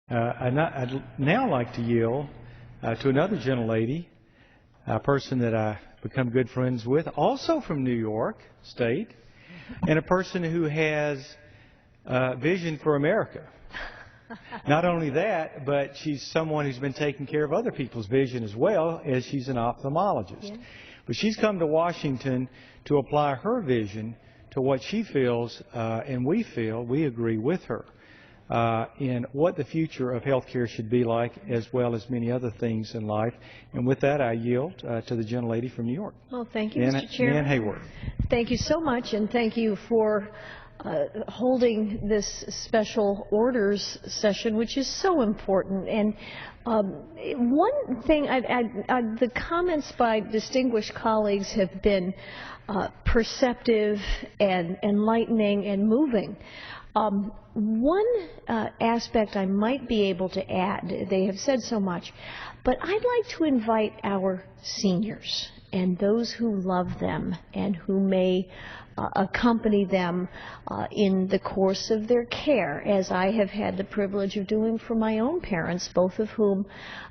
I'd now like to yield to another gentlelady, a person that I've become good friends with, also from New York State, and a person who has vision for America. Not only that, but she's someone who's been taking care of other people's vision as well, as she's an ophthalmologist. Yeah. But she's come to Washington to apply her vision to what she feels, and we agree with her, in what the future of health care should be like, as well as many other things in life. And with that, I yield to the gentlelady from New York. Well, thank you, Mr. Chairman. Nan Hayworth. Thank you so much, and thank you for holding this special orders session, which is so important. And one thing, the comments by distinguished colleagues have been perceptive and enlightening and moving. One aspect I might be able to add, they have said so much, but I'd like to invite our seniors and those who love them and who may accompany them in the course of their care, as I have had the privilege of doing for my own parents, both of whom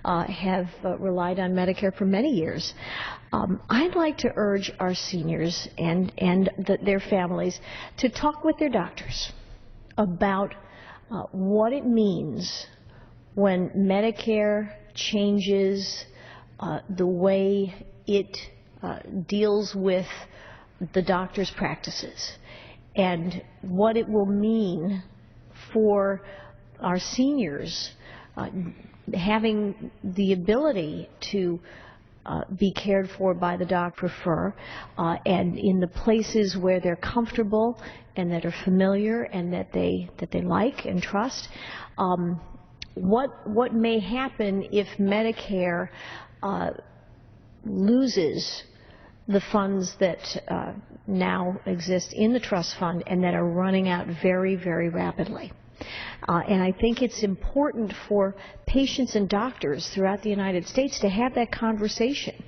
have relied on Medicare for many years. I'd like to urge our seniors and their families to talk with their doctors about what it means when Medicare changes the way it deals with the doctor's practices, and what it will mean for our seniors having the ability to be cared for by the doctor prefer, and in the places where they're comfortable and that are familiar and that they like and trust. What may happen if Medicare loses the funds that now exist in the trust fund and that are running out very, very rapidly. And I think it's important for patients and doctors throughout the United States to have that conversation,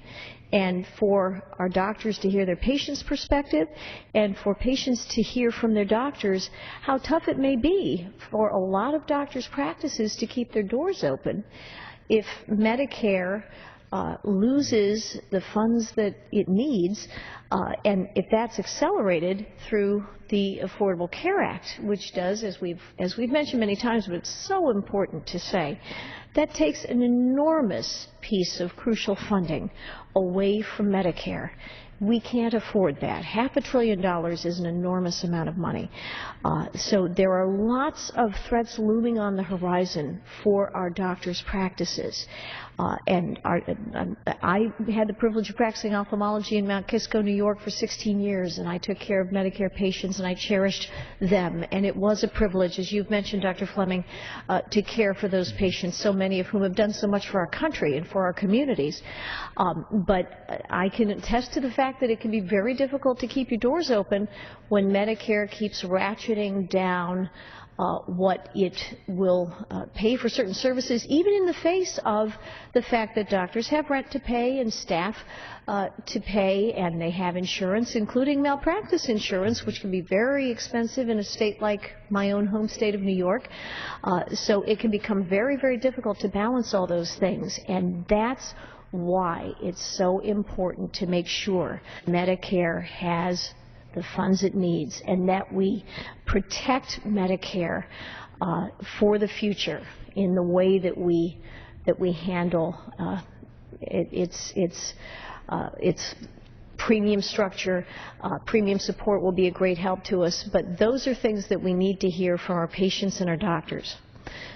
and for our doctors to hear their patients' perspective, and for patients to hear from their doctors how tough it may be for a lot of doctors' practices to keep their doors open if Medicare loses the funds that it needs, and if that's accelerated through the Affordable Care Act, which does, as we've mentioned many times, but it's so important to say, that takes an enormous piece of crucial funding away from Medicare. We can't afford that. $500 billion is an enormous amount of money. So there are lots of threats looming on the horizon for our doctors' practices. I had the privilege of practicing ophthalmology in Mount Kisco, New York for 16 years, and I took care of Medicare patients, and I cherished them. And it was a privilege, as you've mentioned, Dr. Fleming, to care for those patients, so many of whom have done so much for our country and for our communities. But I can attest to the fact that it can be very difficult to keep your doors open when Medicare keeps ratcheting down what it will pay for certain services, even in the face of the fact that doctors have rent to pay and staff to pay, and they have insurance, including malpractice insurance, which can be very expensive in a state like my own home state of New York. So it can become very, very difficult to balance all those things, and that's why it's so important to make sure Medicare has the funds it needs, and that we protect Medicare for the future in the way that we handle its premium structure. Premium support will be a great help to us, but those are things that we need to hear from our patients and our doctors.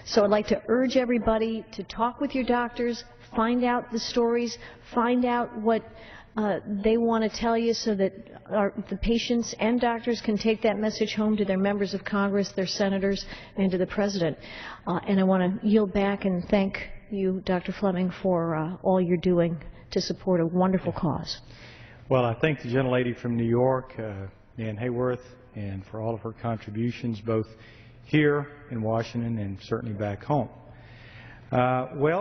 So I'd like to urge everybody to talk with your doctors, find out the stories, find out what they want to tell you, so that the patients and doctors can take that message home to their members of Congress, their senators, and to the President. And I want to yield back and thank you, Dr. Fleming, for all you're doing to support a wonderful cause. Well, I thank the gentlelady from New York, Nan Hayworth, and for all of her contributions, both here in Washington and certainly back home. Well.